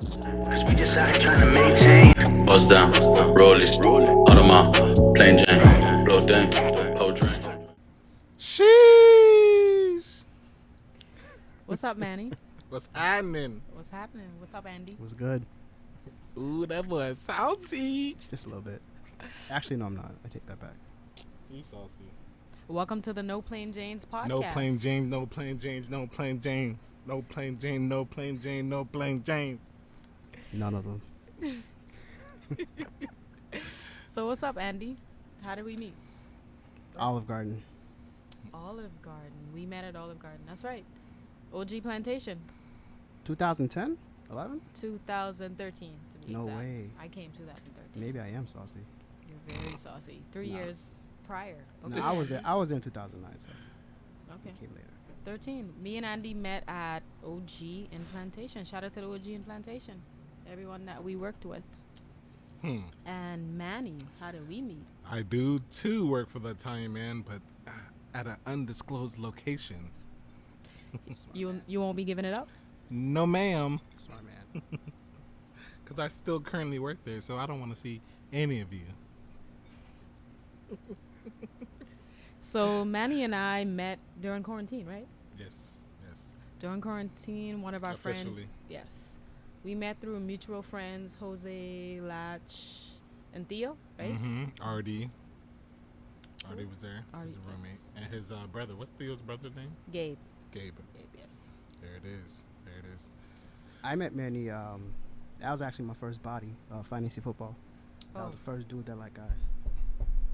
Cause we just out here trying to maintain. Bust down, roll it, Audemars, plain Jane, blow dang, whole drain. Sheesh. What's up, Manny? What's happening? What's happening? What's up, Andy? Was good. Ooh, that boy is saucy. Just a little bit. Actually, no, I'm not. I take that back. You saucy. Welcome to the No Plain Janes podcast. No plain James, no plain James, no plain James. No plain Jane, no plain Jane, no plain James. None of them. So what's up, Andy? How did we meet? Olive Garden. Olive Garden. We met at Olive Garden. That's right. OG Plantation. 2010? 11? 2013 to be No exact. way. I came 2013. Maybe I am saucy. You're very saucy. 3 Nah. years prior. No, I was in 2009, so Okay. it came later. 13. Me and Andy met at OG in Plantation. Shout out to the OG in Plantation. Everyone that we worked with. And Manny, how did we meet? I do too work for the Italian man, but at an undisclosed location. You won't be giving it up? No, ma'am. Smart man. Because I still currently work there, so I don't want to see any of you. So Manny and I met during quarantine, right? Yes, yes. During quarantine, one of our Officially. friends, yes, we met through mutual friends, Jose, Latch, and Theo, right? Mm-hmm. RD. RD was there. RD, He's a roommate. yes. And his brother. What's Theo's brother's name? Gabe. Gabe. Gabe, yes. There it is. There it is. I met Manny. That was actually my first body, fantasy football. That was the first dude that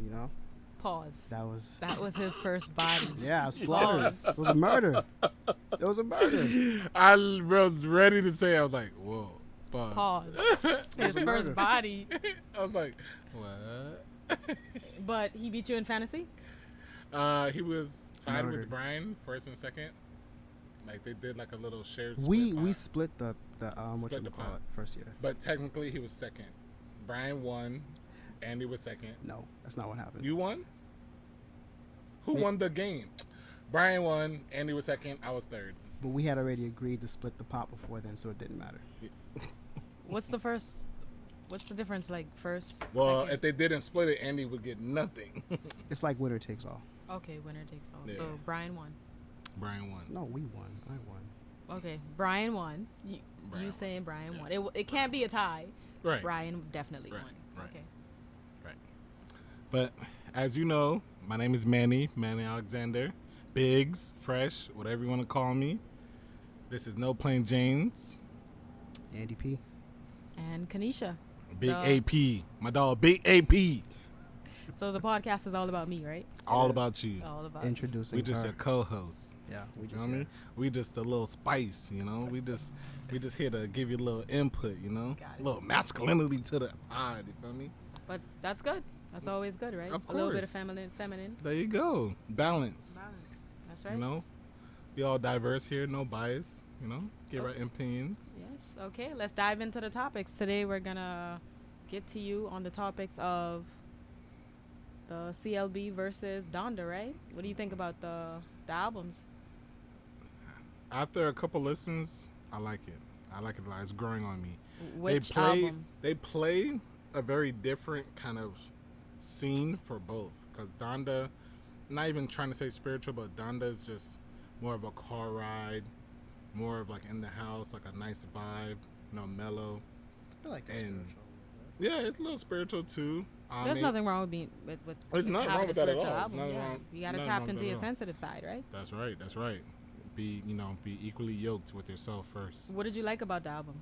you know. Pause. That was his first body. yeah, I was slaughtered. Pause. It was a murder. It was a murder. I was ready to say, I was like, whoa. Pause. His first body. I was like, what? But he beat you in fantasy? He was tied with Murdered. Brian, first and second. Like, they did like a little shared We split we pot. split the what Split you the call pot. it first year. But technically, he was second. Brian won. Andy was second. No, that's not what happened. You won? Who Me. won the game? Brian won. Andy was second. I was third. But we had already agreed to split the pot before then, so it didn't matter. What's the difference, like, first? Well, second? if they didn't split it, Andy would get nothing. It's like winner takes all. Okay, winner takes all. Yeah. So Brian won. Brian won. No, we won. I won. Okay, Brian won. You Brian saying Brian won. It can't be a tie. Right. Brian definitely Right, won. right. Okay. Right. But as you know, my name is Manny Alexander. Biggs, Fresh, whatever you want to call me. This is No Plain Janes. Andy P. And Keneshia. Big The- AP. My dog, Big AP. So the podcast is all about me, right? All about you. All about Introducing We just her. a co-host. Yeah, we You just know what I mean? We just a little spice, you know? We just here to give you a little input, you know? Got it. A little masculinity to the pod, you feel me? But that's good. That's always good, right? Of A little bit of course. feminine. There you go. Balance. That's right. You know? We all diverse here, no bias, you know? Give our Okay. opinions. Yes. Okay. Let's dive into the topics. Today we're gonna get to you on the topics of the CLB versus Donda, right? What do you think about the albums? After a couple listens, I like it. I like it a lot. It's growing on me. Which album? They play a very different kind of scene for both. Because Donda, not even trying to say spiritual, but Donda is just more of a car ride, more of like in the house, like a nice vibe, you know, mellow. I feel like it's And- spiritual. Yeah, it's a little spiritual too. I There's mean, nothing wrong with being with There's nothing having wrong a with that at spiritual all. There's album. nothing Yeah, wrong- you gotta nothing tap wrong with into that your at all. sensitive side, right? That's right. That's right. Be equally yoked with yourself first. What did you like about the album?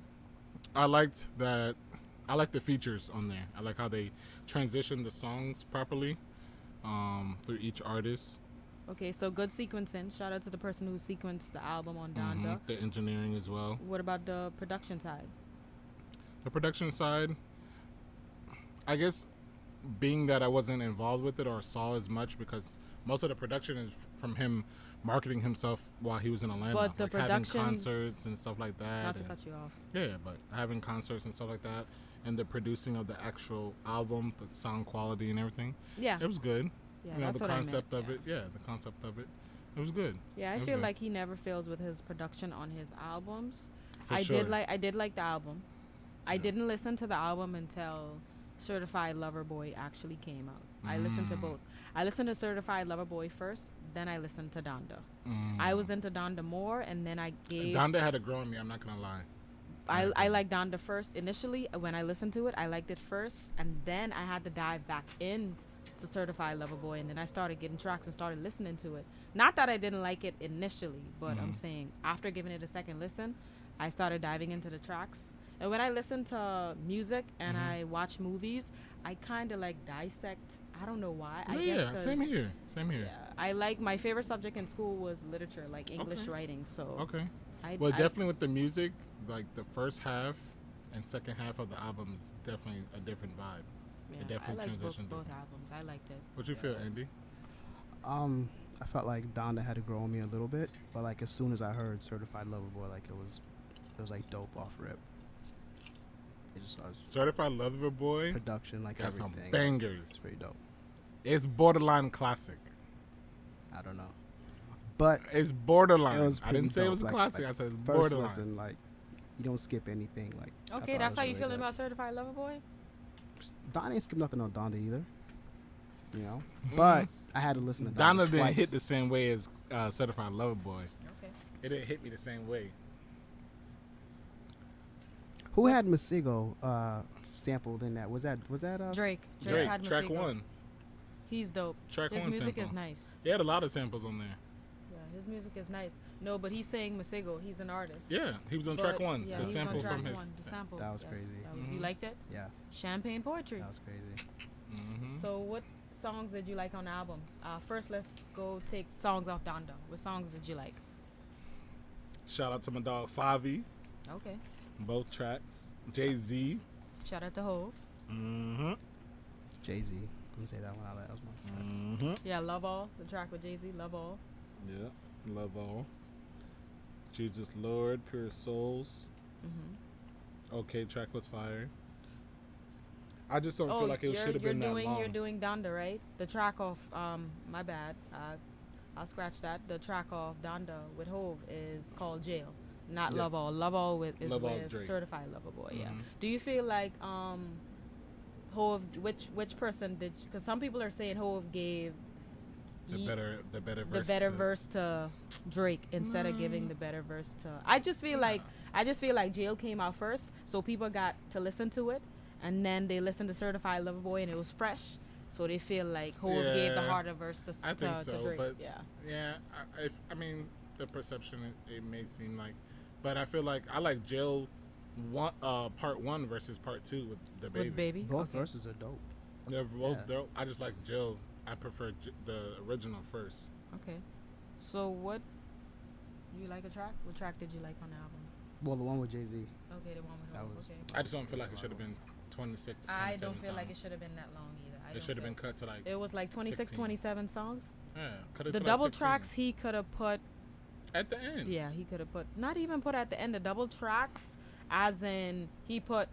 I liked that. I like the features on there. I like how they transition the songs properly through each artist. Okay, so good sequencing. Shout out to the person who sequenced the album on Donda. The engineering as well. What about the production side? The production side, I guess, being that I wasn't involved with it or saw as much, because most of the production is from him marketing himself while he was in Atlanta. But the like having productions- concerts and stuff like that. Not to and- cut you off. Yeah, but having concerts and stuff like that, and the producing of the actual album, the sound quality and everything, Yeah, it was good. yeah, You know, that's the what concept I meant. of it. Yeah, the concept of it. It was good. Yeah, I It was feel good. like he never fails with his production on his albums. I sure. did like the album. I didn't listen to the album until Certified Lover Boy actually came out. I listened to both. I listened to Certified Lover Boy first, then I listened to Donda. I was into Donda more, and then I gave... Donda had to grow on me, I'm not going to lie. I liked Donda first. Initially, when I listened to it, I liked it first, and then I had to dive back in to Certified Lover Boy, and then I started getting tracks and started listening to it. Not that I didn't like it initially, but I'm saying after giving it a second listen, I started diving into the tracks. And when I listen to music and I watch movies, I kind of like dissect. I don't know why. I guess 'cause, same here. Yeah, I like, my favorite subject in school was literature, like English writing. So Okay. I Definitely with the music, like the first half and second half of the album is definitely a different vibe. Yeah, It definitely I liked transitioned. both albums. I liked it. What you feel, Andy? I felt like Donda had to grow on me a little bit, but like as soon as I heard Certified Lover Boy, like it was like dope off rip. It just was Certified Lover Boy production, like got some everything. bangers. It's pretty dope. It's borderline classic. I don't know, but It's borderline. it was I didn't pretty say it dope. was a Like- classic. like I said it's first borderline. listen, like you don't skip anything. Like I Okay, thought that's it how was you really feeling good. about Certified Lover Boy? Donda ain't skip nothing on Donda either. You know, but I had to listen to Donda Donda didn't twice. hit the same way as Certified Lover Boy. Okay. It didn't hit me the same way. Who had Masigo sampled in that? Was that Drake. Drake, had track Masego. 1. He's dope. Track His 1 music sample. is nice. He had a lot of samples on there. Yeah, his music is nice. No, but he's saying Masego. He's an artist. Yeah, he was on But, track 1. Yeah, the he's sample on track from his. 1. The sample. That was yes, crazy. You liked it? Yeah, Champagne Poetry. that was crazy. So what songs did you like on the album? First, let's go take songs off Donda. What songs did you like? Shout out to my dog Favi, Okay. both tracks. Jay-Z. Shout out to Hov. Mm-hmm. Jay-Z. Let me say that one out loud. That was my track. Mm-hmm. Yeah, Love All. The track with Jay-Z. Love All. Yeah, love all. Jesus Lord, Pure Souls. Okay, track was fire. I just don't feel like it should have been that long. You're doing Donda, right? The track off, my bad. I'll scratch that. The track off Donda with Hov is called Jail, not Yeah. Love All. Love All is Love All is with Drake. Certified Lover Boy. Yeah. Mhm. Do you feel like Hov? Which person did? Because some people are saying Hov gave the better verse. the better to- verse to Drake instead of giving the better verse to. I just feel like Jail came out first, so people got to listen to it, and then they listened to Certified Lover Boy, and it was fresh, so they feel like Hov gave the Yeah, harder verse to I think to so, Drake. but Yeah. yeah, I mean the perception it may seem like, but I feel like I like Jail part 1 versus part 2 with the baby. With Baby. Both Okay. verses are dope. They're both Yeah. dope. I just like Jill. I prefer the original first. Okay. So what? You like a track? What track did you like on the album? Well, the one with Jay-Z. Okay, the one with That Hov. was- Okay. I just don't feel like it should have been 26. I 27 don't feel like it songs. should have been that long either. It should have been cut to like It was like 26, 16. 27 songs. yeah, cut it The to double like 16. tracks he could have put. at the end. Yeah, he could have put, not even put at the end, the double tracks, as in he put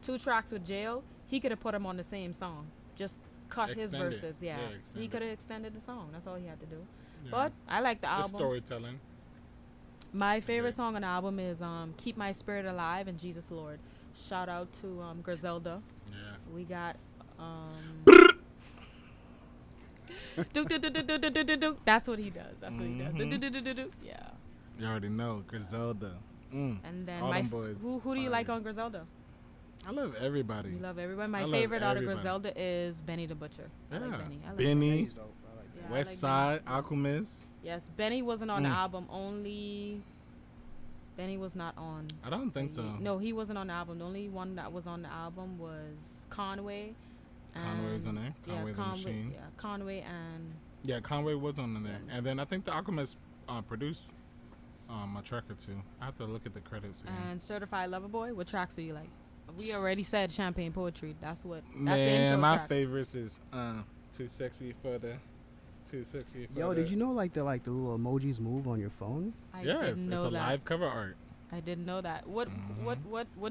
2 tracks with Jail. He could have put them on the same song. Just cut his Extend it. verses. Yeah, Yeah, he extend it. could have extended the song. That's all he had to do. Yeah. But I like the the album. storytelling. My favorite Yeah. song on the album is "Keep My Spirit Alive" and "Jesus Lord." Shout out to Griselda. Yeah. We got do, do, do, do, do, do, do, do, do. That's what he does. That's what he does. Do, do, do, do, do, do. Yeah. You already know Griselda. And then All my them boys who do you like fire. on Griselda? I love everybody. You love everyone. My I love favorite out of everybody. Griselda is Benny the Butcher. I Yeah. like Benny. I like Benny, He's dope. I like that. Yeah, I West like Side, Benny. Alchemist. Yes, Benny wasn't on the Mm. album. Only Benny was not on. I don't think so. No, he wasn't on the album. The only one that was on the album was Conway. Conway was on there. Conway the Machine. Yeah, Conway and Yeah, Conway was on there. Yeah. And then I think the Alchemist produced a track or two. I have to look at the credits again. and Certified Lover Boy. What tracks do you like? We already said Champagne Poetry. That's the Man, intro my track. favorites is Too Sexy for the. Yo, did you know like the little emojis move on your phone? I Yes, didn't it's know a that. live cover art. I didn't know that. What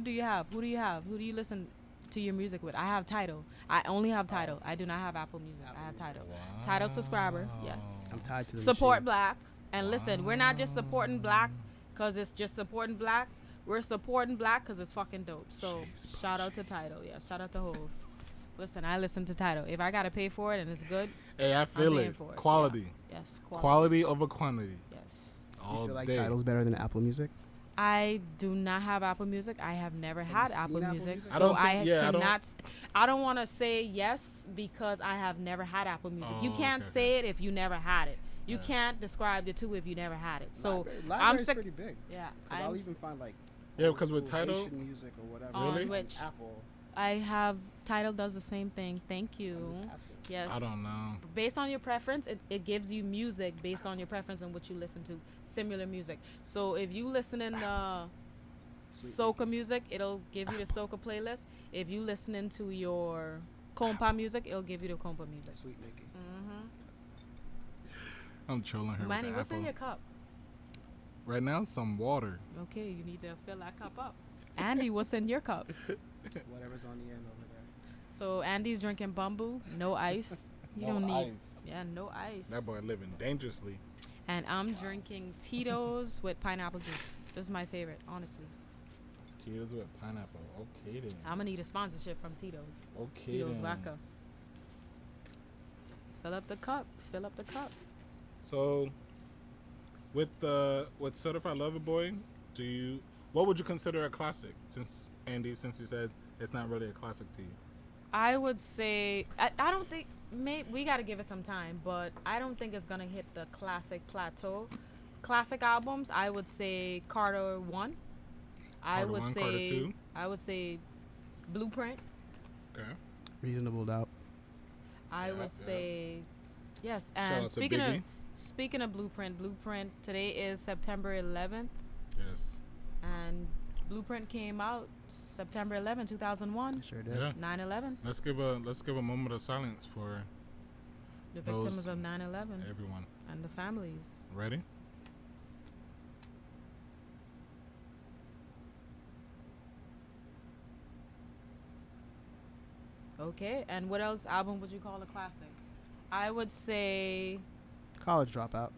do you have? Who do you have? Who do you listen to your music with? I have Tidal. I only have Tidal. I do not have Apple Music. I have Tidal. Tidal subscriber. Yes. I'm tied to the Support machine. Black. And listen, we're not just supporting Black because it's just supporting Black. we're supporting Black because it's fucking dope. So Jeez, shout out to Tidal. Yeah, shout out to Hove. Listen, I listen to Tidal. If I gotta pay for it and it's good, Hey, I feel paying it. for it. Quality. yeah. Yes, Quality over quantity. Yes. Do you All feel like day. Tidal's better than Apple Music? I do not have Apple Music. I have never had you Apple seen Apple Music, Music? I so don't I think- yeah, I don't- cannot. I don't want to say yes because I have never had Apple Music. You Oh, can't okay, say it if you never had it. You Yeah. can't describe the two if you never had it. So Library's I'm sick. pretty big. Yeah, Because I'll even find like Yeah, old because with school Tidal, Haitian music or whatever. On Really? which Apple. I have Tidal does the same thing. Thank I'm you. just asking. Yes. I don't know. Based on your preference, it gives you music based on your preference and what you listen to. Similar music. So if you listen in Sweet. soca music, it'll give you the soca playlist. If you listening to your compa music, it'll give you the compa music. Sweet making. I'm trolling her Manny, with the what's Apple. in your cup? Right now, some water. Okay, you need to fill that cup up. Andy, what's in your cup? Whatever's on the end over there. So Andy's drinking bamboo, no ice. You No don't need. ice. Yeah, no ice. That boy living dangerously. And I'm drinking Tito's with pineapple juice. This is my favorite, honestly. Tito's with pineapple. Okay then. I'm gonna need a sponsorship from Tito's. Okay Tito's then. vodka. Fill up the cup. Fill up the cup. So, with Certified Lover Boy, what would you consider a classic? Since Andy, since you said it's not really a classic to you. I would say I don't think we got to give it some time, but I don't think it's gonna hit the classic plateau. Classic albums, I would say Carter 1. I Carter would 1, say Carter 2. I would say Blueprint. Okay. Reasonable doubt. I Yeah, would yeah. say yes. Shout And out to Biggie. speaking of Blueprint, today is September 11th, Yes. and Blueprint came out September 11th, 2001. Sure did. Yeah. 9/11. Let's give a moment of silence for The Those- victims of 9/11 everyone. and the families. Ready? Okay, and what else album would you call a classic? I would say College Dropout.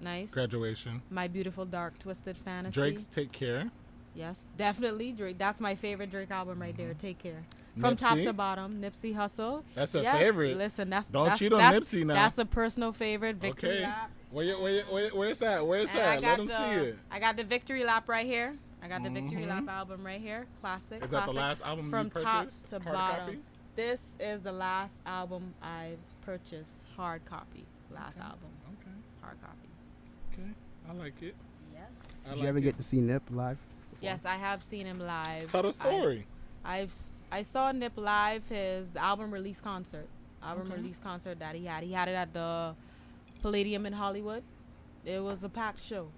nice. Graduation. My Beautiful Dark Twisted Fantasy. Drake's Take Care. Yes, definitely Drake. That's my favorite Drake album right there. Take Care. From top Nipsey? to bottom, Nipsey Hussle. That's a Yes, favorite. Listen, Don't that's, cheat on that's, Nipsey now. That's a personal favorite. Victory Okay. lap. Where's that? Where's And I that? got Let them the, see it. I got the Victory Lap right here. I got the Victory Mhm. Lap album right here. Classic. Is that the classic. last album From you top purchased? to Hard bottom. copy? This is the last album I've purchased. Hard copy. Last Okay. album. Okay. Hard copy. Okay. I like it. Yes. I Did like you ever it. get to see Nip live? before? Yes, I have seen him live. Tell the story. I saw Nip live, his album release concert. Release concert that he had. He had it at the Palladium in Hollywood. It was a packed show,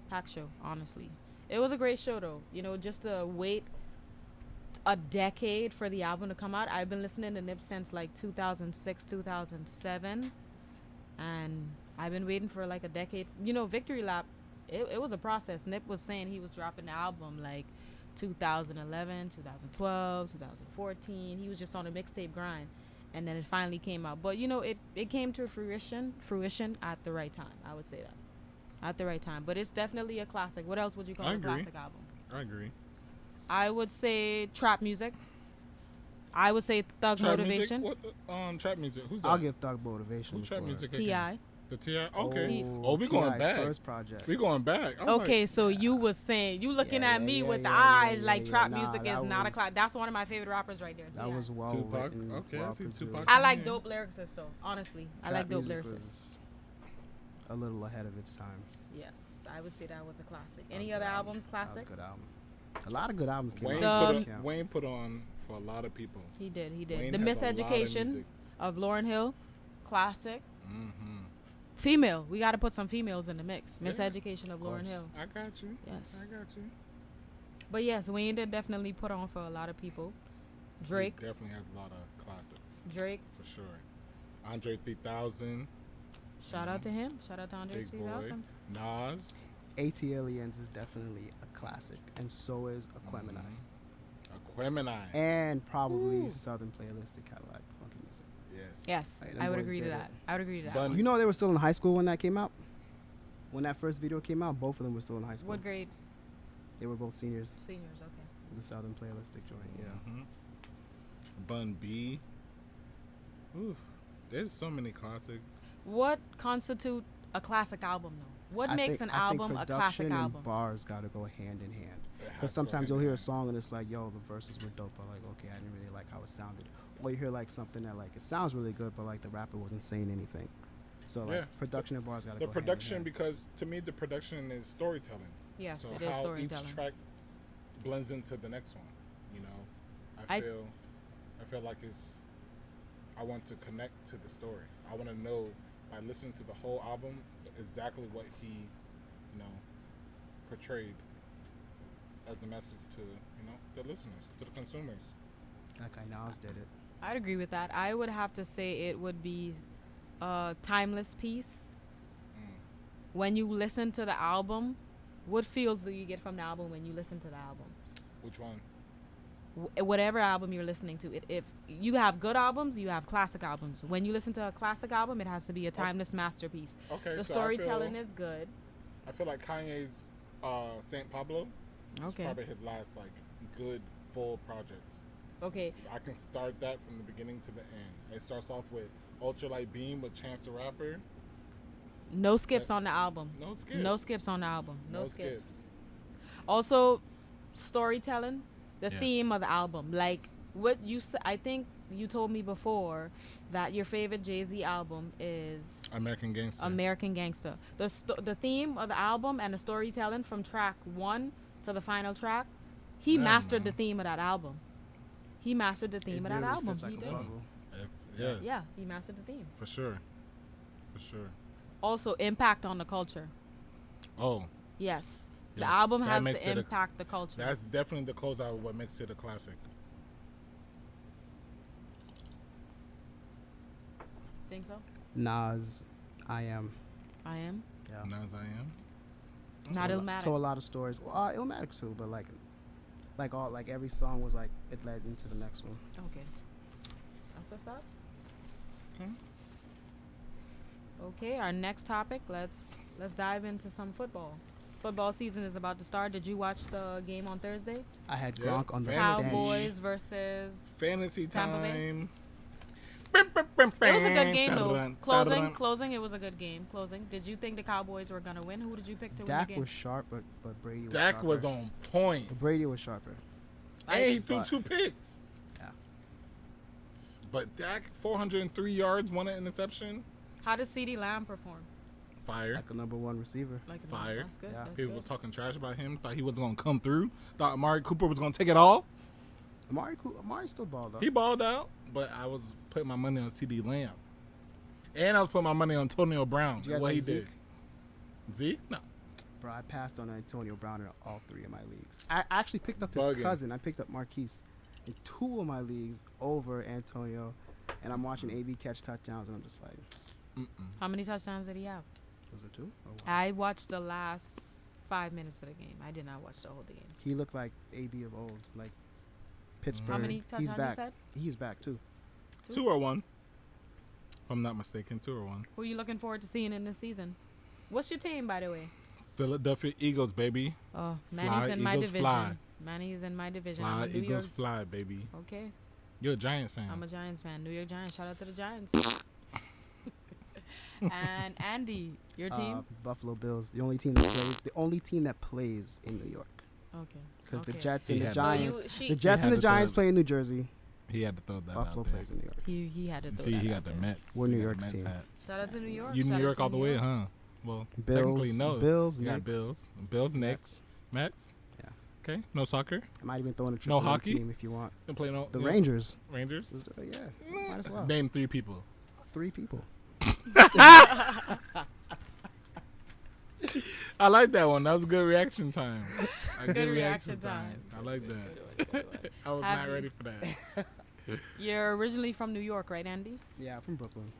honestly. It was a great show though. You know, just to wait a decade for the album to come out. I've been listening to Nip since like 2006, 2007. And I've been waiting for like a decade. You know, Victory Lap, it was a process. Nip was saying he was dropping the album like 2011, 2012, 2014. He was just on a mixtape grind, and then it finally came out. But you know, it came to fruition at the right time. I would say that at the right time. But it's definitely a classic. What else would you call I a agree. classic album? I agree. I would say trap music. I would say Thug Trap Motivation. music? What? Trap music. Who's that? I'll give Thug Motivation. Who's trap before. music? again? Ti. The T.I.? Okay. Oh, Oh, we going T.I.'s back. First project. We going back. I was Okay, like, so you was saying you looking Yeah, at yeah, me yeah, with the yeah, eyes yeah, like yeah, trap nah, music is that not a was- class. That's one of my favorite rappers right there. That T.I. was well Tupac. written. Okay, I well see produced. Tupac. I like Yeah. dope lyricists though. Honestly, I Trap like dope music lyricists. was a little ahead of its time. Yes, I would say that was a classic. That Any was a other good albums That was classic? a good album. A lot of good albums came Wayne out. The- put on, Wayne put on for a lot of people. He did. Wayne The has a lot of Miseducation music. of Lauren Hill, classic. Mm-hmm. Female, we got to put some females in the mix. Yeah, Miseducation of Lauren Hill. I got you. Yes. I got you. But yes, Wayne did definitely put on for a lot of people. Drake, He definitely has a lot of classics Drake. for sure. Andre 3000, Shout out to him. Shout out to Andre Big Boy, 3000. Nas, ATLiens is definitely a classic, and so is Aquemini. Aquemini. And probably Ooh. Southern Playalistic Cadillac Funky Music. Yes. Yes, Like, them I would boys agree to did that. it. I would agree to that. Bun- You know they were still in high school when that came out? When that first video came out, both of them were still in high school. What grade? They were both seniors. Seniors, okay. The Southern Playalistic joint. Yeah. Mhm. Bun B. Ooh, there's so many classics. What constitute a classic album, though? What makes an album a classic production album? and bars got to go hand in hand. It has Because to sometimes go you'll hear a hand song and it's like, yo, the verses were dope, but like, okay, I didn't really like how it sounded. Or you hear like something that like it sounds really good, but like the rapper wasn't saying anything. So like Yeah. production and bars got to The go production, hand in hand. because to me the production is storytelling. Yes, So it is how storytelling. each track blends into the next one. You know, I- I feel like I want to connect to the story. I want to know by listening to the whole album exactly what he, portrayed as a message to the listeners, to the consumers. Okay, Nas did it. I'd agree with that. I would have to say it would be a timeless piece. When you listen to the album, what feels do you get from the album when you listen to the album? Which one? Whatever album you're listening to. If you have good albums, you have classic albums. When you listen to a classic album, it has to be a timeless masterpiece. Okay, The so storytelling is good. I feel like Kanye's Saint Pablo is Okay. probably his last good full project. Okay. I can start that from the beginning to the end. It starts off with Ultralight Beam with Chance the Rapper. No skips on the album. No skips. No skips on the album. No No skips. skips. Also, storytelling, the Yes. theme of the album. Like what you I think you told me before that your favorite Jay-Z album is American Gangster. American Gangster. The theme of the album and the storytelling from track 1 to the final track, he Yeah, mastered man. the theme of that album. He mastered the theme It of that literally album. fits like He a did. puzzle. Yeah, Yeah, he mastered the theme. for sure. For sure. Also, impact on the culture. Oh, Yes. The Yes, album that has makes to it a- impact the culture. that's definitely the closeout of what makes it a classic. Think so? Nas, I Am. I am. Yeah. Nas I Am. Not Told Illmatic. a lot of stories. Well, Illmatic too, but like every song was like it led into the next one. Okay. That's what's up. Okay. Okay, our next topic. Let's dive into some football. Football season is about to start. Did you watch the game on Thursday? I had Yeah, Gronk on the Fantasy. bench. Cowboys versus Fantasy Tampa Bay. time. It was a good game though. Dun, Closing, dun. closing. It was a good game. Closing. Did you think the Cowboys were gonna win? Who did you pick to win Dak the game? was sharp, but Brady was Dak sharper. was on point. But Brady was sharper. And he threw but- 2 picks. Yeah. But Dak, 403 yards, 1 interception. How did CeeDee Lamb perform? Fire. Like a number 1 receiver. Like Fire. That's good. Yeah. That's People good. was talking trash about him. Thought he wasn't going to come through. Thought Amari Cooper was going to take it all. Amari still balled though. He balled out. But I was putting my money on CD Lamb. And I was putting my money on Antonio Brown. Did you guys What like he Zeke? did. Zeke? No. Bro, I passed on Antonio Brown in all 3 of my leagues. I actually picked up his Bugging. cousin. I picked up Marquise in 2 of my leagues over Antonio, and I'm watching AB catch touchdowns, and I'm just like, How many touchdowns did he have? was it 2? Or what? I watched the last 5 minutes of the game. I did not watch the whole game. He looked like AB of old, like Pittsburgh. How many He's touchdowns you back. said? He's back too. 2 or 1. If I'm not mistaken, 2 or 1. Who are you looking forward to seeing in this season? What's your team, by the way? Philadelphia Eagles, baby. Oh, Manny's Fly, in my Eagles, division. fly. Manny's in my division. Fly, I'm a New Eagles York. fly, baby. Okay, You're a Giants fan. I'm a Giants fan. New York Giants. Shout out to the Giants. And Andy, your team? Buffalo Bills, the only team that plays in New York. Okay. Because the Okay. Jets He and the had- Giants, So the Jets He and had the to throw Giants it. play in New Jersey. He had to throw that Buffalo out there. plays in New York. He had to throw See, that he out got the there. Mets. We're He New got the York's Mets team. hat. Shout out to New York. You Shout New out York to all the New way, York. huh? Well, Bills, technically no. Bills, You got Knicks. Bills, Knicks, Mets. Yeah. Okay, no soccer. I might even throw in a No triple A hockey? team if you want. And play no. The you know, Rangers. Rangers. Let's do it, yeah, might as well. Name 3 people. 3 people. I like that one. That was good reaction time. A Good reaction time. I like that. I was Have not you- ready for that. You're originally from New York, right, Andy? Yeah, from Brooklyn.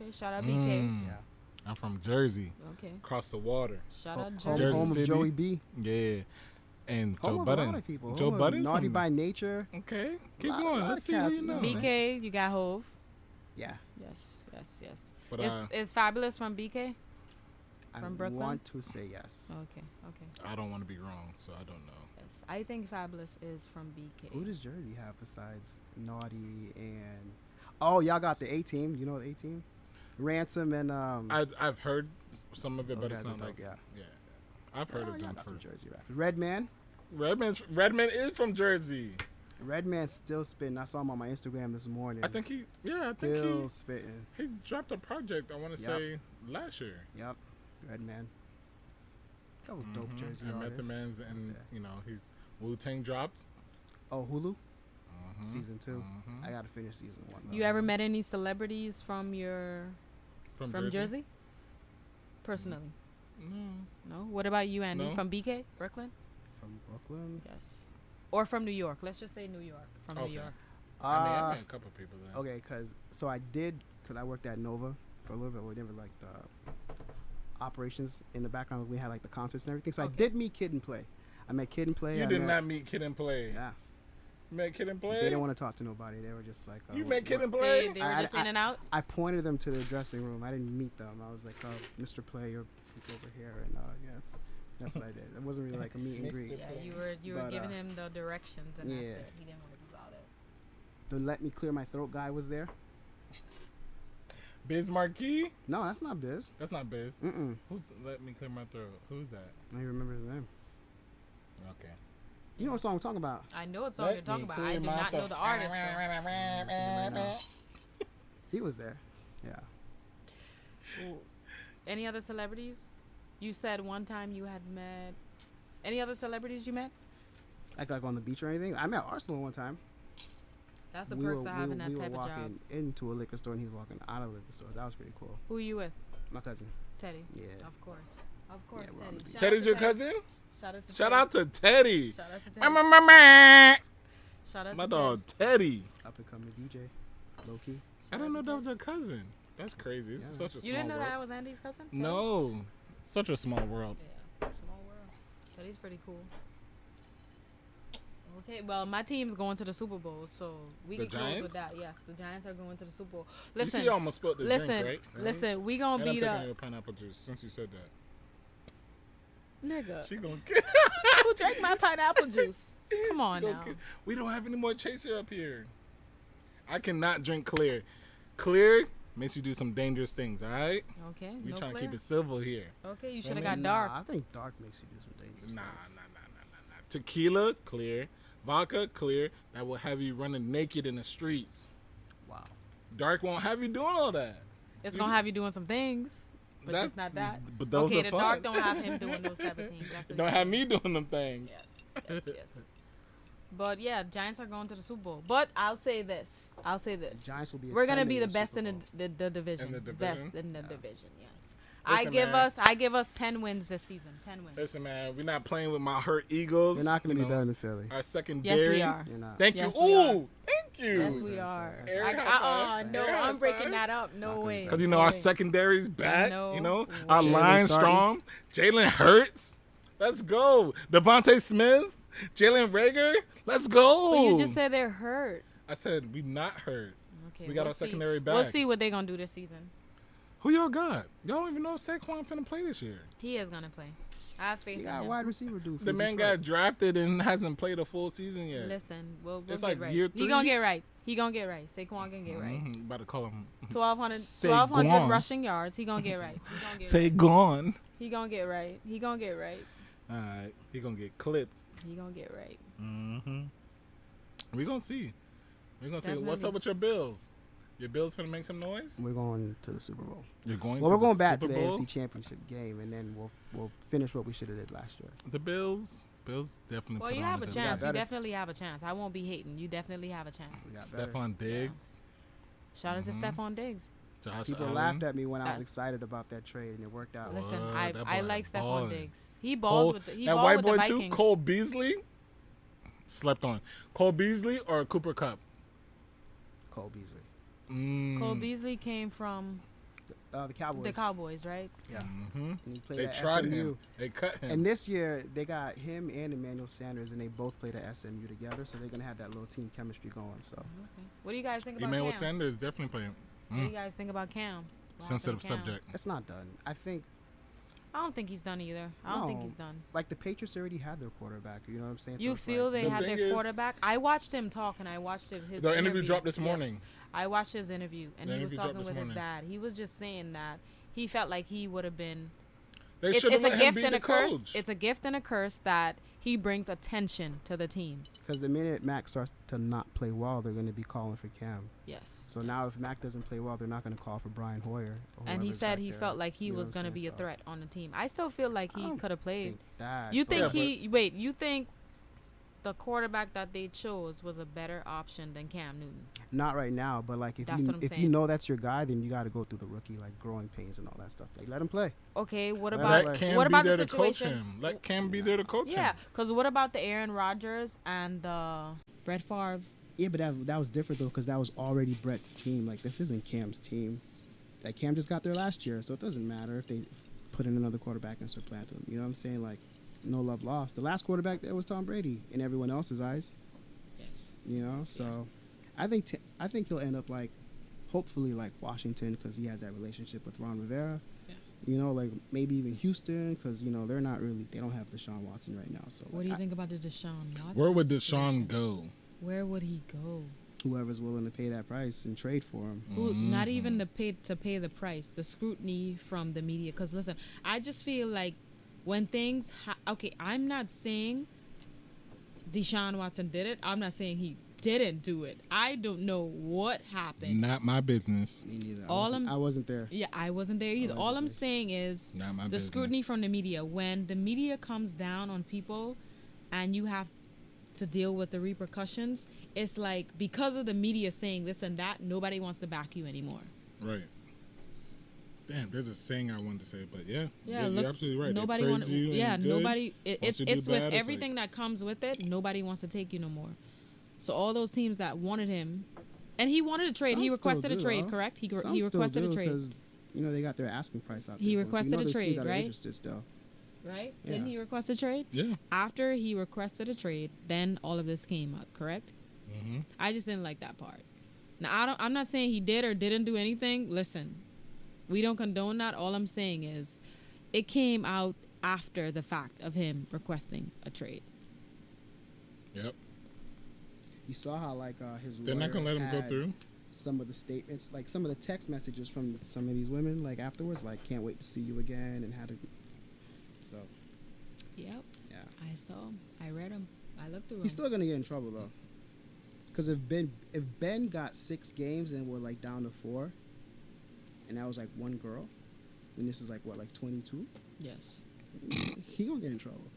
Okay. Shout out BK. Mm. Yeah. I'm from Jersey, Okay. across the water. Shout out Home, Jersey. home of City. Joey B. Yeah, and Home Joe of a Budden. lot of people. Joe Home of Budden. Naughty from- by Nature. Okay, keep Lot- going. lot Let's of see who cats, you you know. know. BK, you got Hove. Yeah. Yes. But Is Fabulous from BK? I From Brooklyn? want to say yes. Okay. I don't want to be wrong, so I don't know. I think Fabulous is from BK. Who does Jersey have besides Naughty and? Oh, y'all got the A team. You know the A team. Ransom and I've heard some of it, but those it's guys not are like dope, yeah. I've heard of y'all them. got some For Jersey rappers. Redman. Redman is from Jersey. Redman's still spitting. I saw him on my Instagram this morning. I think still spitting. he dropped a project. I want to say last year. Yep, Redman. That was dope Jersey And artist. Method Man's and Okay. he's Wu-Tang dropped. Oh, Hulu. Mhm. Season 2. Mhm. I gotta finish season 1. You ever met any celebrities from From Jersey? Personally? No. No. What about you, Andy? No. From BK, Brooklyn? From Brooklyn? Yes. Or from New York? Let's just say New York. From Okay. New York. I met a couple people there. Okay, because I worked at Nova for a little bit. We never like the operations in the background. We had like the concerts and everything. So I Okay. did meet Kid and Play. I met Kid and Play. You I did met- not meet Kid and Play. Yeah. You met Kid and Play? They didn't want to talk to nobody. They were just like. You oh, met Kid and They, Play? they were just in and out? I pointed them to the dressing room. I didn't meet them. I was like, "Oh, Mr. Play, he's over here," and yes, that's what I did. It wasn't really like a meet and greet. Yeah, you were But, giving him the directions and that's yeah. it. He didn't want to be about it. The Let Me Clear My Throat guy was there. Biz Marquis? No, that's not Biz. That's not Biz. Mm-mm. Who's Let Me Clear My Throat? Who's that? I don't even remember his name. Okay. You know what song I'm talking about? I know what song you're talking about. I do not know the artist. though. Right now. He was there. Yeah. Ooh. Any other celebrities? You said one time you had met. Any other celebrities you met? Like on the beach or anything. I met Arsenal one time. That's the perks of having that type we were of job. walking into a liquor store and he was walking out of the liquor store. That was pretty cool. Who you with? My cousin. Teddy. Yeah. Of course. Of course, Yeah, we're on Teddy. the beach. Shout out Teddy's to your Teddy. cousin? Shout out to Shout Teddy. out to Teddy. Shout out to Teddy. My Shout out to dog Teddy. Up and coming DJ. Low key. I didn't know that was your cousin. That's crazy. This is Yeah. such a small You didn't know world. that I was Andy's cousin? Teddy? No. Such a small world. Yeah, small world. Teddy's pretty cool. Okay, well, my team's going to the Super Bowl, so we The can close with Giants? that. Yes, the Giants are going to the Super Bowl. You Listen, see, you almost spilled the listen, drink, right? listen. We gonna And I'm be taking the your pineapple juice since you said that. nigga. She gonna get. Who drank my pineapple juice? Come on She now. gonna get- We don't have any more chaser up here. I cannot drink clear. Clear makes you do some dangerous things. All right. Okay, We no trying to clear. keep it civil here. Okay, you I should have mean, got dark. I think dark makes you do some dangerous Nah. things. Tequila, clear. Vodka, clear. That will have you running naked in the streets. Wow. Dark won't have you doing all that. It's gonna have you doing some things, but That's- it's not that. But those Okay, are the fun. dark don't have him doing those type of things. That's It what don't you're have saying. me doing them things. Yes, yes. But yeah, Giants are going to the Super Bowl. But I'll say this. Giants will be. We're gonna be the attending best Super in Bowl. the division. In the Best division? in the division. Yes. Listen, I give us 10 wins this season. 10 wins. Listen, man, we're not playing with my hurt Eagles. You're not going to you be know, better than Philly. Our secondary. Yes, we are. You're not. Thank Yes, you. we are. Ooh, thank you. Yes, we are. Air high five. No, Air high I'm breaking five. that up. No Not way. Because, you know, No our way. secondary's back. No you know, way. our Jalen line's starting. strong. Jalen Hurts. Let's go. Devontae Smith. Jalen Rager. Let's go. But you just said they're hurt. I said we not hurt. Okay, We got we'll our see. secondary We'll back. see what they're gonna do this season. Who y'all got? Y'all don't even know if Saquon finna play this year. He is gonna play. I have faith You in got a him. wide receiver dude. The man got drafted and hasn't played a full season yet. Listen, we'll It's get like right. year He gonna 3. get right. He gonna get right. Saquon can get right. Mhm, about to call him. 1,200 Saquon. rushing yards. He gonna get right. He gonna get Say right. gone. He gonna get right. He gonna get right. All right, he gonna get clipped. He gonna get right. Mm-hmm. We gonna see. We gonna see. What's Definitely. up with your Bills? Your Bills finna make some noise? We're going to the Super Bowl. You're going. Well, to we're going the back to Super the Bowl? AFC Championship game, and then we'll finish what we should have did last year. The Bills definitely. Well, put you on have a the chance. You better. definitely have a chance. I won't be hating. You definitely have a chance. We got better. Stephon Diggs. Shout out to Mhm. Stephon Diggs. Josh People Allen. laughed at me when I was That's- excited about that trade, and it worked out. Listen, What? I That boy like Stephon ballin'. Diggs. He Cole, balled with the he that balled white with boy the too. Vikings. Cole Beasley. Slept on. Cole Beasley or Cooper Cup. Cole Beasley. Cole Beasley came from The Cowboys. the Cowboys, right? Yeah. Mm-hmm. And he played They at tried SMU. him. They cut him. And this year they got him and Emmanuel Sanders, and they both played at SMU together, so they're gonna have that little team chemistry going. So Okay. What do you guys think about Emmanuel Cam? Sanders definitely playing. What do you guys think about Cam? What Sensitive happened to Cam? subject. it's not done. I think I don't think he's done either. I don't think No. he's done. Like the Patriots already had their quarterback. You know what I'm saying? So You it's feel like, they The had thing their is- quarterback? I watched him talk, and I watched his The interview dropped this morning. Yes. I watched his interview, and The he was interview dropped talking this with his morning. dad. He was just saying that he felt like he would have been. They It's should have a let him gift be and the a curse. coach. It's a gift and a curse that he brings attention to the team. because the minute Mac starts to not play well, they're going to be calling for Cam. Yes. So yes. now if Mac doesn't play well, they're not going to call for Brian Hoyer. Or And he whoever's said back he there. felt like he You know was what I'm going to saying? be a So threat on the team. I still feel like I he don't could have played. think that, You but- think Yeah, wait, you think the quarterback that they chose was a better option than Cam Newton? Not right now, but like That's what I'm if you saying. know that's your guy, then you got to go through the rookie like growing pains and all that stuff. Like let him play. Okay, what Let about Let Cam what be about there the to coach situation? him. Let Cam be there to coach Yeah, him. because what about the Aaron Rodgers and the Brett Favre? Yeah, but that was different though because that was already Brett's team. Like this isn't Cam's team. Like Cam just got there last year, so it doesn't matter if they put in another quarterback and supplant him. You know what I'm saying? Like no love lost. The last quarterback there was Tom Brady in everyone else's eyes. Yes. You know, so I think he'll end up like, hopefully like Washington because he has that relationship with Ron Rivera. Yeah. You know, like maybe even Houston because you know they don't have Deshaun Watson right now. So What do you think about the Deshaun Watson? Where would situation? Deshaun go? Where would he go? Whoever's willing to pay that price and trade for him. Who, not even to pay the price, the scrutiny from the media. Because listen, I just feel like when things okay, I'm not saying Deshaun Watson did it. I'm not saying he didn't do it. I don't know what happened. Not my business. Me neither. All I wasn't there. Yeah, I wasn't there either. All I'm saying is Not my the business. scrutiny from the media. When the media comes down on people and you have to deal with the repercussions, it's like because of the media saying this and that, nobody wants to back you anymore. Right. Damn, there's a saying I wanted to say, but yeah, Yeah, you're absolutely right. Nobody they wants. praise you and Yeah, you're good. nobody. Once you do It's with bad, it's everything that comes with it. Nobody wants to take you no more. So all those teams that wanted him, and he wanted a trade. Some He still requested a do, trade. though. Correct. He Some requested still a trade. because you know they got their asking price out there. He So requested you know a there's teams trade, that are right? interested still. Right? Yeah. Didn't he request a trade? Yeah. After he requested a trade, then all of this came up. Correct. Mm-hmm. I just didn't like that part. Now I'm not saying he did or didn't do anything. Listen, we don't condone that. All I'm saying is, it came out after the fact of him requesting a trade. Yep. You saw how like his They're not lawyer gonna let him go had through. some of the statements, like some of the text messages from some of these women, like afterwards, like can't wait to see you again and how to. So Yep. yeah, I saw him. I read him. I looked through him. he's still gonna get in trouble though, because if Ben got 6 games and we're like down to 4, and that was like one girl, and this is like what, like 22, Yes. he gonna get in trouble.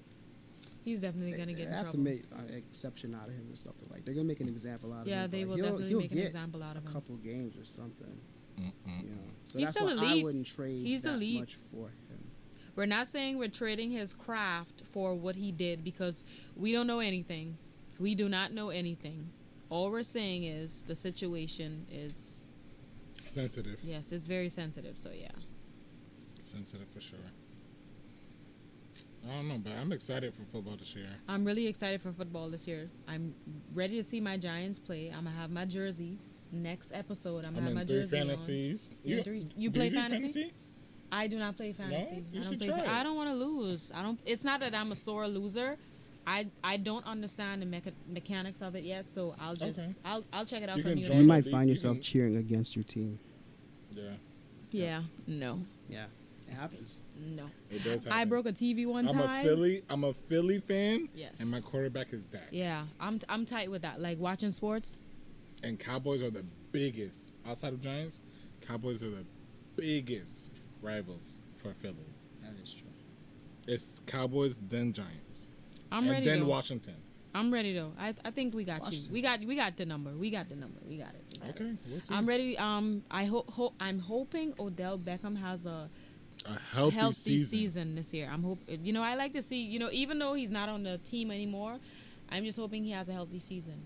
He's definitely going to They get in have trouble. to make an exception out of him or something. Like they're gonna make an example out of him. Yeah, they but will he'll definitely make an get example out of a him. couple games or something. Mm-mm. You know, so He's that's still why elite. I wouldn't trade He's that elite. much for him. We're not saying we're trading his craft for what he did because we don't know anything. We do not know anything. All we're saying is the situation is, Sensitive. yes, it's very sensitive. So, yeah. Sensitive for sure. I don't know, but I'm excited for football this year. I'm really excited for football this year. I'm ready to see my Giants play. I'm going to have my jersey. Next episode, I'm going to I'm have my in 3 jersey fantasies. on. You do play do fantasy? I do not play fantasy. You I don't should play. try it. I don't want to lose. I don't. It's not that I'm a sore loser. I don't understand the mechanics of it yet. So I'll just Okay. I'll check it out You from can you. join You the might league, find you yourself can- cheering against your team. Yeah, Yeah. No. Yeah, it happens. No. it does happen. I broke a TV one I'm time. I'm a Philly fan. Yes. And my quarterback is Dak. Yeah. I'm tight with that. Like watching sports. And Cowboys are the biggest outside of Giants. Cowboys are the biggest rivals for Philly. That is true. It's Cowboys then Giants. I'm and ready then though. Washington. I'm ready though. I think we got Washington. you. We got the number. We got the number. We got it. We got it. Okay, we'll see. I'm ready. I'm hoping Odell Beckham has a A healthy, season this year. I like to see, even though he's not on the team anymore, I'm just hoping he has a healthy season.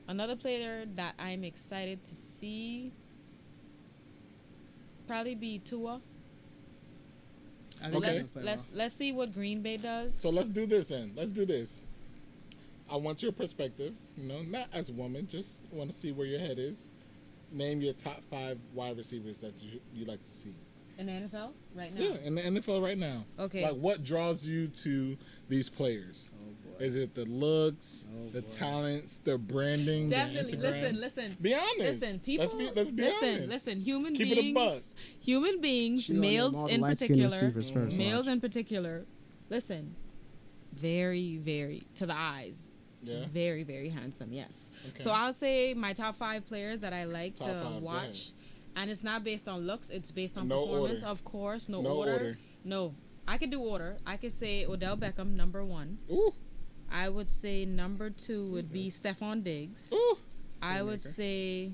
Another player that I'm excited to see probably be Tua. I think Okay. he's gonna play Let's see what Green Bay does. So let's do this then. Let's do this. I want your perspective, not as a woman, just want to see where your head is. Name your top 5 wide receivers that you like to see. In the NFL right now. Yeah, in the NFL right now. Okay. Like, what draws you to these players? Is it the looks, the talents, their branding, Definitely. their Instagram? Listen. Be honest. Listen, people. Let's be honest. Listen. Human Keep it a buck. beings. Human beings. She gonna name Males all the in light-skinned particular. receivers first, Males watch. in particular. Listen. Very, very to the eyes. Yeah. Very, very handsome. Yes. Okay. So I'll say my top 5 players that I like Top to 5, go watch. ahead. And it's not based on looks. It's based on No performance, order. of course. No No order. order. No. I could do order. I could say Odell Beckham, number 1. Ooh. I would say number 2 would be Stephon Diggs. Ooh. I would Playmaker. say,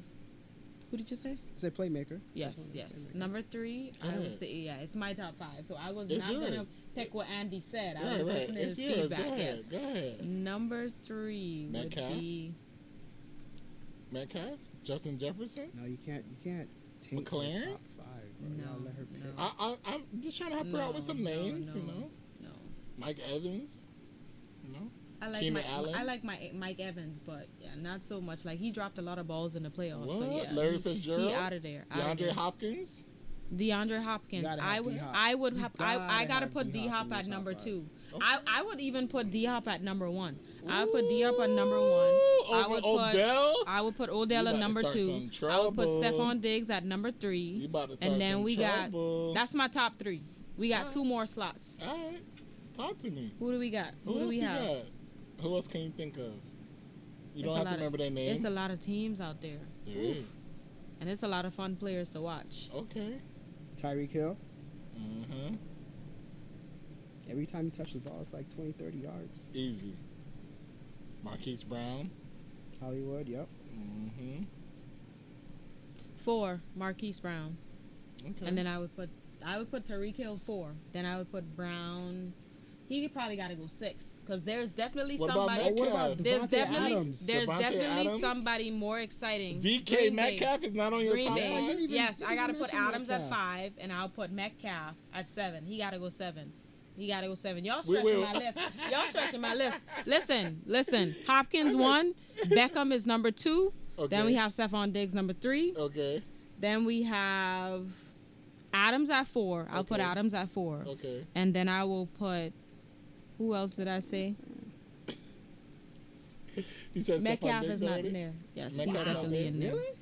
who did you say? It's a playmaker. Yes. Number 3, Go I would ahead. say, yeah, it's my top 5. So I was It's not going to yours. pick what Andy said. I Right, was right. listening to It's his yours. feedback. Go ahead. Yes. Go ahead. Number 3 Metcalf? would be, Metcalf? Justin Jefferson? No, you can't take McLaren? the top 5. Bro. You gotta No, let her pick. no. I'm just trying to help her out with some names, you know? No. Mike Evans, you know? I like Keenan Allen? Mike Evans, but yeah, not so much. Like he dropped a lot of balls in the playoffs. What? So yeah, Larry Fitzgerald? He out of there. DeAndre Hopkins? DeAndre Hopkins. gotta have I would. D-Hop. I would You have. I gotta gotta have put D-Hop D-Hop in your at top number 5. 2. Okay. I would even put D-Hop at number 1. I would put D-Hop at number 1. I Over would Odell? I would put Odell You at about to number start 2. some I would put trouble. Stephon Diggs at number 3. You about to start And then some we trouble. got. That's my top 3. We got 2 more slots. All right. Talk to me. Who do we got? Who do else we you have? got? Who else can you think of? You It's don't a have to lot remember their name. It's a lot of teams out there. There is. And it's a lot of fun players to watch. Okay. Tyreek Hill. Mm-hmm. Every time he touches the ball, it's like 20, 30 yards. Easy. Marquise Brown. Hollywood, yep. Mm-hmm. 4, Marquise Brown. Okay. And then I would put Tyreek Hill 4. Then I would put Brown. He probably got to go 6 because there's definitely What about somebody. Metcalf? What about There's Devontae definitely Adams? Devontae Adams? somebody more exciting. DK Green Bay. Metcalf is not on your Green top Bay. You 5? didn't even- Yes, you I didn't gotta put mention Adams at Metcalf. 5, and I'll put Metcalf at 7. He gotta go 7. He gotta go 7. Y'all We stretching will. my list. Y'all stretching my list. Listen. Hopkins 1, Beckham is number 2. Okay. Then we have Stephon Diggs number 3. Okay. Then we have Adams at 4. I'll put Okay. Adams at 4. Okay. And then I will put, who else did I say? He said Metcalf Stephon is Diggs not already? in there. Yes, Metcalf he's not definitely there? in there. Really?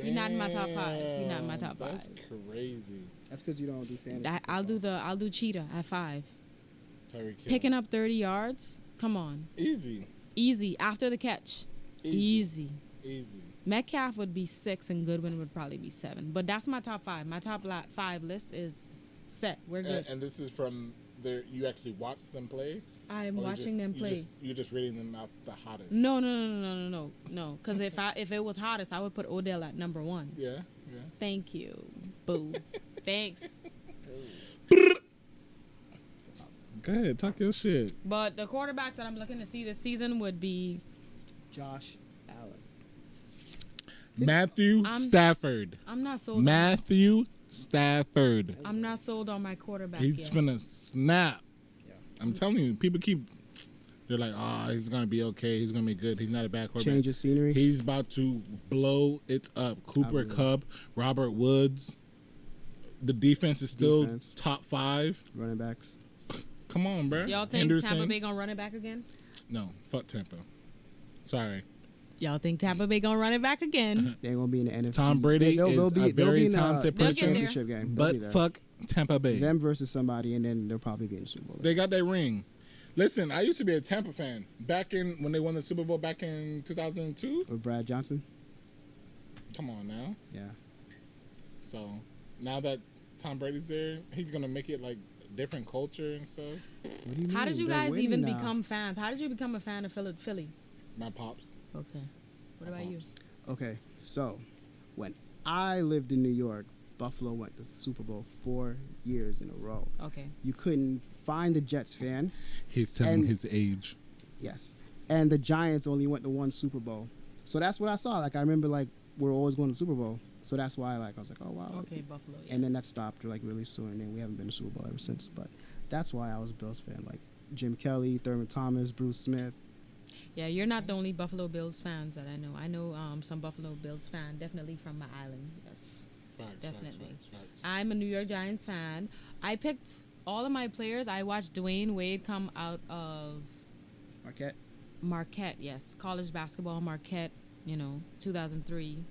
He's not in my top 5. He's not in my top 5. That's crazy. That's because you don't do fantasy. I'll do Cheetah at 5. Tyreek Hill. Picking up 30 yards. Come on. Easy. Easy after the catch. Easy. Easy. Metcalf would be 6 and Goodwin would probably be 7. But that's my top 5. My top 5 list is set. We're good. And this is from their. You actually watched them play? I'm Or you watching just- them you play. You're just rating them off the hottest. No. Because if it was hottest, I would put Odell at number 1. Yeah. Yeah. Thank you. Boo. Thanks. Go ahead, talk your shit. But the quarterbacks that I'm looking to see this season would be Josh Allen. Matthew I'm- Stafford. I'm not sold. Matthew Stafford. I'm not sold on my quarterback He's yet. finna snap. Yeah. I'm telling you, people keep. They're like, oh, he's gonna be okay. He's gonna be good. He's not a bad quarterback. Change of scenery. He's about to blow it up. Cooper believe. Kupp, Robert Woods. The defense is still Defense. top 5. Running backs. Come on, bro. Y'all think Henderson. Tampa Bay gonna run it back again? No, fuck Tampa. Sorry. Y'all think Tampa Bay gonna run it back again? They ain't gonna be in the NFC. Tom Brady they'll is a they'll very be in talented They'll person, get there. championship game. They'll be but there. fuck Tampa Bay. Them versus somebody, and then they'll probably be in the Super Bowl. They got their ring. Listen, I used to be a Tampa fan back in when they won the Super Bowl back in 2002. With Brad Johnson. Come on now. Yeah. So now that Tom Brady's there, he's gonna make it like a different culture and stuff. What do you mean? How did you They're guys winning even now. become fans? How did you become a fan of Philly? My pops. Okay. What My about you? pops. Okay, so when I lived in New York, Buffalo went to the Super Bowl 4 years in a row. Okay. You couldn't find a Jets fan. He's telling And- his age. Yes. And the Giants only went to 1 Super Bowl. So that's what I saw. Like, I remember, like, we're always going to the Super Bowl. So that's why, like, I was like, oh, wow. Okay, Buffalo. Yes. And then that stopped, like, really soon. And then we haven't been to Super Bowl ever since. But that's why I was a Bills fan. Like, Jim Kelly, Thurman Thomas, Bruce Smith. Yeah, you're not the only Buffalo Bills fans that I know. I know some Buffalo Bills fan, definitely from my island. Yes. Definitely. Facts. I'm a New York Giants fan. I picked all of my players. I watched Dwayne Wade come out of Marquette, yes. College basketball, Marquette, 2003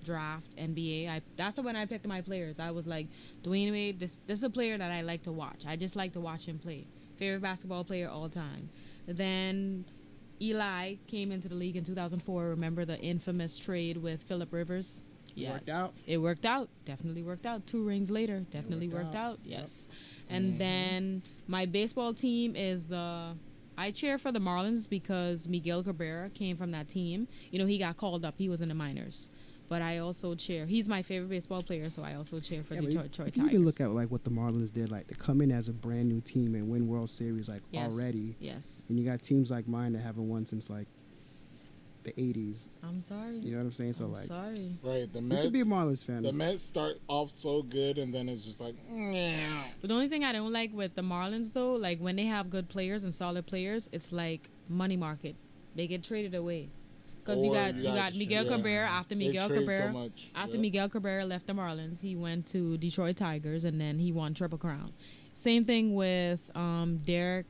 draft, NBA. That's when I picked my players. I was like, Dwayne Wade, this is a player that I like to watch. I just like to watch him play. Favorite basketball player all time. Then Eli came into the league in 2004. Remember the infamous trade with Phillip Rivers? Yes. Worked out. It worked out. Definitely worked out. 2 rings later. Definitely worked out. Yes. And then my baseball team is I cheer for the Marlins because Miguel Cabrera came from that team. He got called up. He was in the minors. But I also cheer. He's my favorite baseball player, so I also cheer for Detroit Tigers. If you even look at what the Marlins did, to come in as a brand new team and win World Series already. Yes. And you got teams like mine that haven't won since the 80s. I'm sorry. You know what I'm saying? So sorry. Right, the you Mets. could be a Marlins fan. The Mets start off so good, and then it's just like, yeah. But the only thing I don't like with the Marlins, though, when they have good players and solid players, it's like money market. They get traded away. Because you got Miguel Cabrera. After Miguel Cabrera left the Marlins, he went to Detroit Tigers, and then he won Triple Crown. Same thing with Derek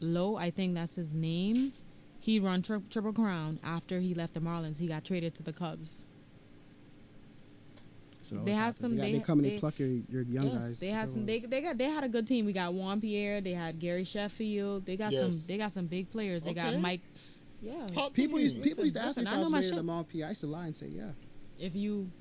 Lowe. I think that's his name. He won Triple Crown after he left the Marlins. He got traded to the Cubs. So they had some. They come and pluck your young guys. They had some. They had a good team. We got Juan Pierre. They had Gary Sheffield. They got some. They got some big players. They got Mike. Yeah. People used to ask me if I was related shit. to Juan Pierre. I used to lie and say yeah. If you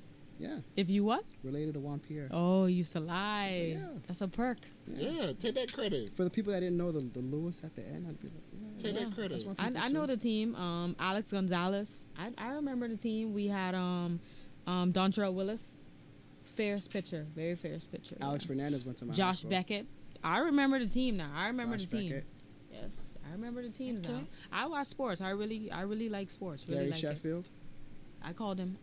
what? Related to Juan Pierre. Oh, you used to lie. Yeah. That's a perk. Yeah, take that credit. For the people that didn't know the Lewis at the end, I'd be like, take that credit. I know the team. Alex Gonzalez. I remember the team. We had Dontrell Willis. Fairest pitcher. Very fairest pitcher. Alex Fernandez went to my Josh Beckett. I remember the team now. I remember the team. Beckett. Yes, I remember the teams now. I watch sports. I really like sports. Gary Sheffield. I called him.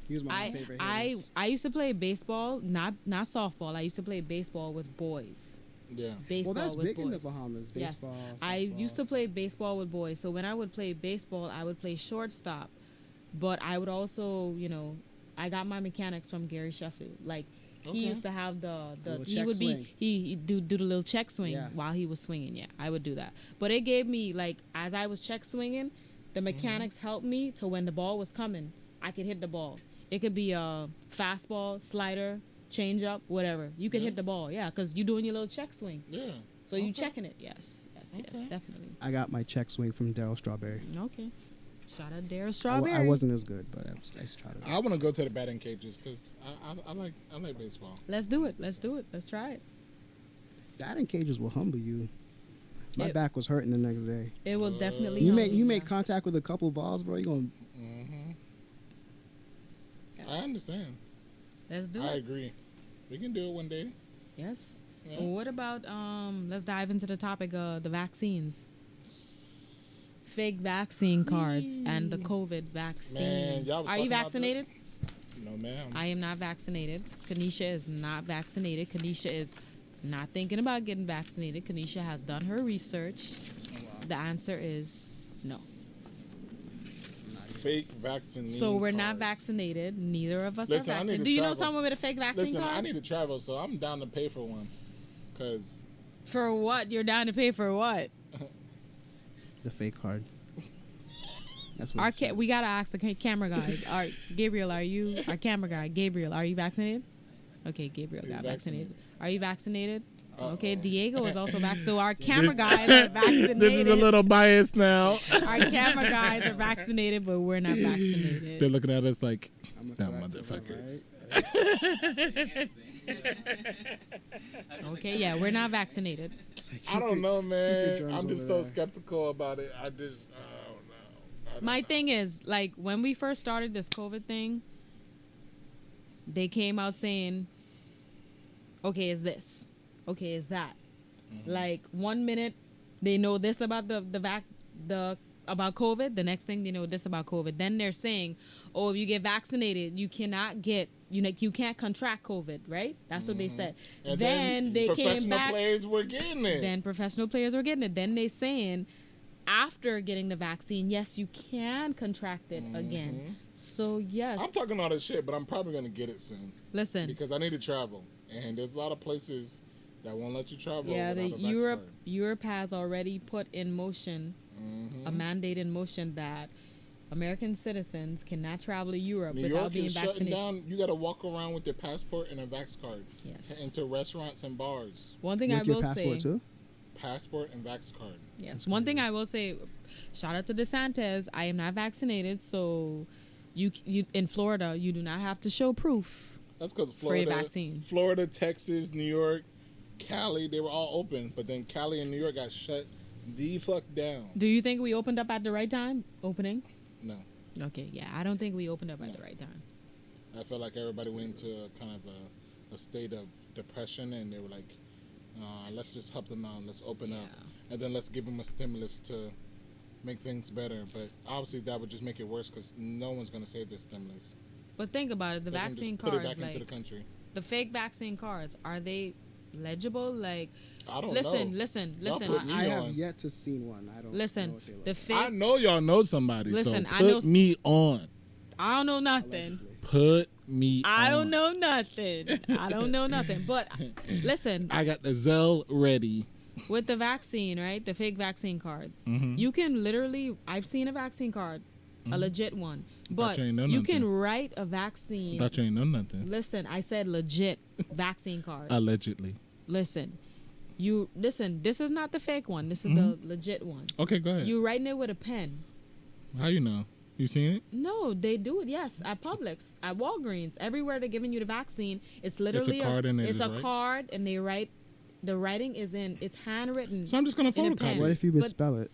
He was my favorite. I used to play baseball, not softball. I used to play baseball with boys. Yeah. Baseball well, that's with big boys. in the Bahamas. Baseball. Yes. Softball. I used to play baseball with boys. So when I would play baseball, I would play shortstop, but I would also, I got my mechanics from Gary Sheffield. He used to have he do the little check swing while he was swinging. Yeah, I would do that. But it gave me as I was check swinging, the mechanics helped me to when the ball was coming, I could hit the ball. It could be a fastball, slider, change up, whatever. You could hit the ball. Yeah, because you're doing your little check swing. Yeah. So you checking it. Yes, definitely. I got my check swing from Darryl Strawberry. Okay. Shout out Darryl Strawberry. I wasn't as good, but I tried it. I want to go to the batting cages because I like baseball. Let's do it. Let's try it. Batting cages will humble you. My back was hurting the next day. It will definitely. You make contact with a couple balls, bro. You gonna. Yes. I understand. Let's do it. I agree. We can do it one day. Yes. Yeah. Well, what about let's dive into the topic of the vaccines. Fake vaccine cards and the COVID vaccine. Man, y'all was Are you talking about vaccinated? No, ma'am. I am not vaccinated. Keneshia is not vaccinated. Keneshia is not thinking about getting vaccinated. Keneshia has done her research. The answer is no. Fake vaccine. So we're not vaccinated. Neither of us are vaccinated. Do you know someone with a fake vaccine card? I need to travel, so I'm down to pay for one. For what? You're down to pay for what? The fake card. That's what we gotta ask the camera guys. Gabriel, are you our camera guy? Gabriel, are you vaccinated? Okay, Gabriel got vaccinated. Are you vaccinated? Okay, Diego is also vaccinated. So our camera guys are vaccinated. This is a little biased now. Our camera guys are vaccinated, but we're not vaccinated. They're looking at us like, no, motherfuckers. Okay, yeah, we're not vaccinated. I don't know, man. I'm just so skeptical about it. I don't know. My thing is, when we first started this COVID thing, they came out saying, okay, it's this. Okay, it's that. 1 minute, they know this about about COVID. The next thing they know this about COVID. Then they're saying, oh, if you get vaccinated, you cannot get, you can't contract COVID, right? That's what they said. And then they came back. Professional players were getting it. Then professional players were getting it. Then they saying, after getting the vaccine, yes, you can contract it again. So yes, I'm talking all this shit, but I'm probably gonna get it soon listen. because I need to travel, and there's a lot of places that won't let you travel. Yeah, the without a vax card. Europe has already put in motion a mandate in motion that American citizens cannot travel to Europe New without York being is shutting vaccinated. down. You got to walk around with your passport and a vax card Yes. into restaurants and bars. One thing With I your will passport say, too. Passport and vax card. yes, one thing I will say, shout out to DeSantis. I am not vaccinated, so you in Florida, you do not have to show proof. That's because For your Florida, vaccine. Florida, Texas, New York, Cali, they were all open, but then Cali and New York got shut the fuck down. Do you think we opened up at the right time? Opening? No, Okay, yeah, I don't think we opened up at the right time. I felt like everybody went into kind of a state of depression, and they were like, let's just help them out, let's open up, and then let's give them a stimulus to make things better. But obviously that would just make it worse because no one's going to save this stimulus. But think about it, the They can vaccine just put it cards, back into like the country. the fake vaccine cards, are they legible? Like, I don't listen, know. listen, Y'all listen. put me I have on. yet to seen one. I don't know Listen, what they look the like. fake. I know y'all know somebody. Listen, so I put know me on. I don't know nothing. Put me I on. don't know nothing. I don't know nothing. But listen, I got the Zelle ready. with the vaccine, right? The fake vaccine cards. Mm-hmm. You can literally, I've seen a vaccine card, a legit one. But you ain't know you nothing. can write a vaccine. Thought you ain't know nothing. Listen, I said legit vaccine card. Allegedly. Listen. This is not the fake one. This is the legit one. Okay, go ahead. You writing it with a pen. How you know? You seen it? No, they do it. Yes, at Publix, at Walgreens, everywhere they're giving you the vaccine. It's literally card and they it's just a write? card, and they write. The writing is in. It's handwritten. So I'm just gonna in a photocopy pen. What if you But misspell it?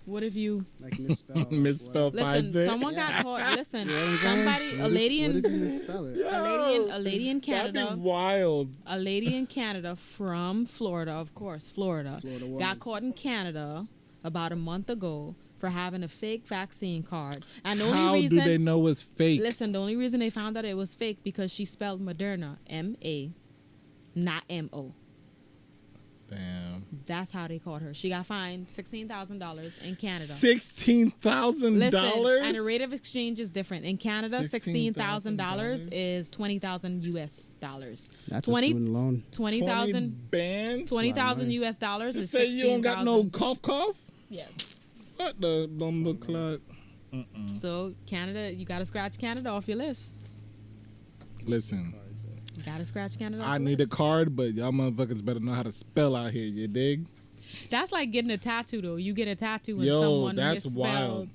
What if you Like misspell. Misspell What? listen? Pfizer? Someone got caught. Listen, You know what I'm somebody, saying? a What lady if in, you misspell it? a lady in That'd Canada. be wild. A lady in Canada from Florida, of course, Florida Florida woman. got caught in Canada about a month ago for having a fake vaccine card. And the How only reason, do they know it's fake? listen, the only reason they found out it was fake because she spelled Moderna, M-A, not M-O. Damn. That's how they caught her. She got fined $16,000 in Canada. $16,000. Listen, and the rate of exchange is different. In Canada, $16,000 $16,000 is 20,000 US dollars. That's a student loan. 20,000 bands. 20,000 US dollars Just is say you don't got no 16,000. cough. Yes. What the bumble clot? So Canada, you gotta scratch Canada off your list. Listen, You gotta scratch Canada off I your need a list. card, but y'all motherfuckers better know how to spell out here. You dig? That's like getting a tattoo though. You get a tattoo and Yo, someone that's misspelled. wild.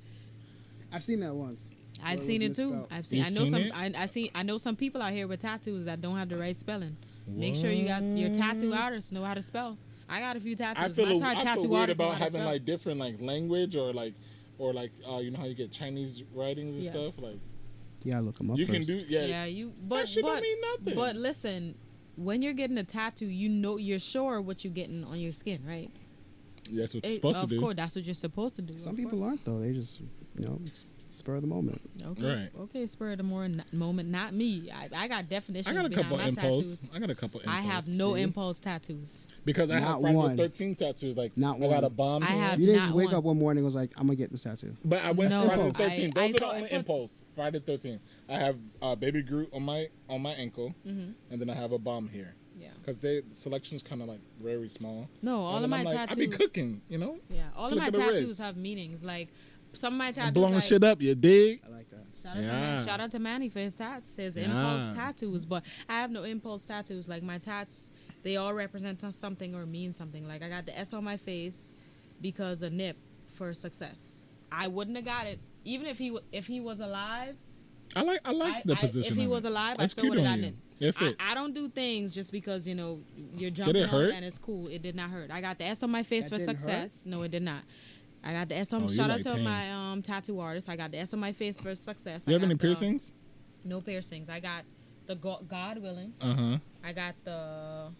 I've seen that once. I've Where seen it was too. misspelled. I've seen. You've I know seen some. it? I know some people out here with tattoos that don't have the right spelling. Make sure you got your tattoo artists know how to spell. I got a few tattoos. I feel My I tattoo feel weird artist know about how to having spell. like different like language or you know how you get Chinese writings and Yes. stuff like Yeah, look them up you first. can do Yeah, you. But shit don't mean nothing. But listen, when you're getting a tattoo, you know you're sure what you're getting on your skin, right? That's what you're supposed to Of do. course, that's what you're supposed to do. Some of people course. aren't though. They just it's spur of the moment. Okay, Right. okay, spur of the moment, not me. I got definitions I got a behind couple my impulse. tattoos. I got a couple impulse. I have no See? impulse tattoos. because I have Not Friday one. the 13th tattoos. Like Not I got one. a bomb. I here. have- You didn't Not just wake one. up one morning and was like, I'm gonna get this tattoo. But I went No, Friday the impulse. 13th. I Those are the thought- only impulse. Friday the 13th. I have Baby Groot on my ankle, and then I have a bomb here. Yeah. Because the selection's kind of like very small. No, all And of then my I'm like, tattoos. I be cooking, you know. Yeah, all Flick of my of the tattoos wrist. have meanings. Like some of my I'm tattoos. blowing like, shit up. You dig? I like that. Yeah. Shout out to Manny for his tats, his Yeah. impulse tattoos. But I have no impulse tattoos. Like my tats, they all represent something or mean something. Like I got the S on my face because a nip for success. I wouldn't have got it even if he was alive. I like the position. If he of was it. alive, That's I still cute would have on gotten you. it. It fits. I don't do things just because you're it jumping on hurt? it and it's cool. It did not hurt. I got the S on my face That for didn't success. No, it did not. I got the S on. Oh, you shout like out to pain. my tattoo artist. I got the S on my face for success. You I have got any the- piercings? No piercings. I got the God willing. Uh-huh. I got the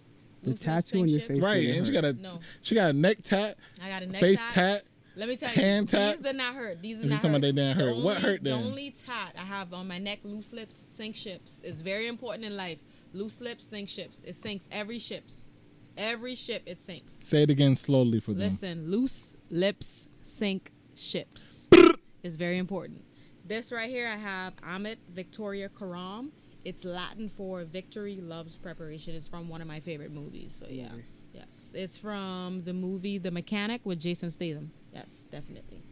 The loose lip tattoo on your sink face. ships. Right, didn't and hurt. No. she got a neck tat, I got a neck face tat. tat. Let me tell you, hand tats. these did not hurt. These did Is not it something hurt. they didn't The hurt? What hurt The then? only tat I have on my neck, loose lips, sink ships, is very important in life. Loose lips, sink ships. It sinks every ships. Every ship it sinks. Say it again slowly for them. Listen, loose lips sink ships. It's very important. This right here, I have Amit Victoria Karam. It's Latin for victory loves preparation. It's from one of my favorite movies. So yeah, yes, it's from the movie The Mechanic with Jason Statham. Yes, definitely.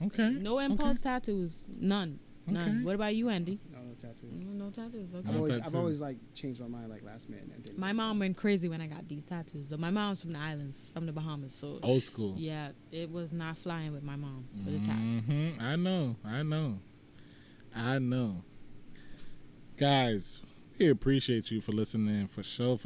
Okay. No impulse tattoos. None. None. Okay. What about you, Andy? No tattoos. No tattoos. Okay. No I've tattoos. always like changed my mind like last minute and didn't. My mom went crazy when I got these tattoos. So my mom's from the islands, from the Bahamas. So Old school. yeah, it was not flying with my mom with the tats. I know. Guys, we appreciate you for listening for sure.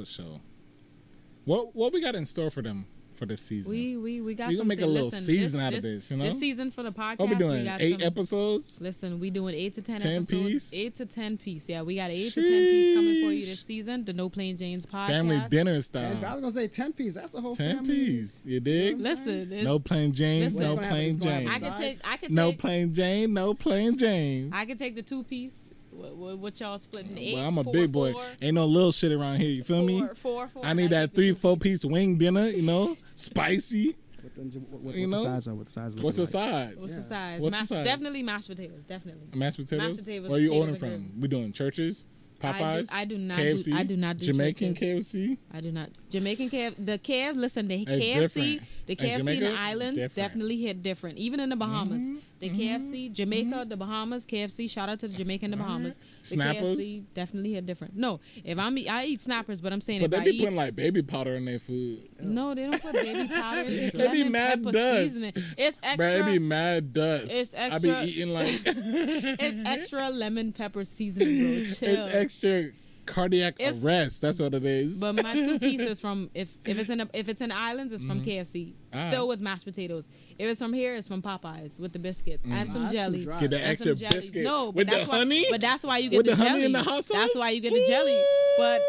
What we got in store for them for this season? We got We gonna something. make a little Listen, season out of this, you know? This season for the podcast, What we we doing? got 8 some, episodes? Listen, we doing 8 to 10 10 episodes. piece? 8 to 10 piece. Yeah, we got 8 to 10 piece coming for you this season. The No Plain Janes podcast. Family dinner I was style. gonna say 10 piece. That's the whole 10 family. piece. You dig? Listen, it's, No plain James, Listen. no What's gonna happen? plain It's gonna happen. James. I could No take plain Jane, no plain James. I could take the 2 piece. What y'all splitting 8? Well, I'm a 4, big boy. 4, Ain't no little shit around here. You feel me? 4. I need that 3-4 piece wing dinner. You know, spicy. What You the know? sides are? What the sides look What's the like? size? What's the Yeah. size? What's the size? Definitely mashed potatoes. Definitely. Mashed potatoes. Mashed potatoes, Where are you potatoes ordering are from? good. We doing churches, Popeyes. I do not KFC. I do not do Jamaican churches. KFC. I do not. Jamaican KFC. The KFC. Listen, the It's KFC. different. The In KFC in Jamaica, the islands different. definitely hit different. Even in the Bahamas, the KFC, Jamaica, the Bahamas, KFC. Shout out to the Jamaica and the Bahamas. The Snappers? KFC definitely hit different. No, if I eat snappers, but I'm saying But if they I be eat. putting like baby powder in their food. No, they don't put baby powder. It's They be lemon mad pepper dust. seasoning. It's Bro, it be extra. mad dust. It's I be extra- eating like It's extra lemon pepper seasoning, bro. Chill. it's extra cardiac It's- arrest. That's what it is. But my 2 pieces from if it's in the islands, it's from KFC. Alright. Still with mashed potatoes. If it's from here, it's from Popeyes with the biscuits and some That's too jelly. dry. Get the And extra some jelly. biscuit. No, but with that's the why. honey. But that's why you get With the, the honey jelly. in the hot sauce? That's why you get the jelly. But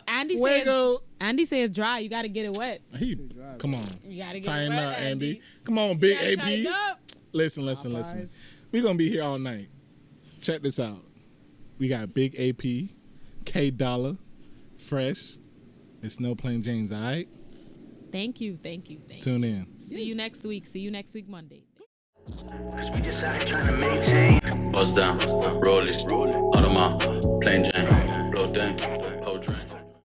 Andy says Fuego. dry. You got to get it wet. He, too dry, come on, You got to get tighten it wet, up, Andy. Andy. Come on, You big gotta tighten AP. up. Listen. Popeyes. We're gonna be here all night. Check this out. We got Big AP, K Dollar, Fresh. It's No Plain James, all right? Thank you. Tune in. See you next week. Monday. Cause we just out here trying to maintain. Bust down, roll it, Audemars, plain Jane, blow dang.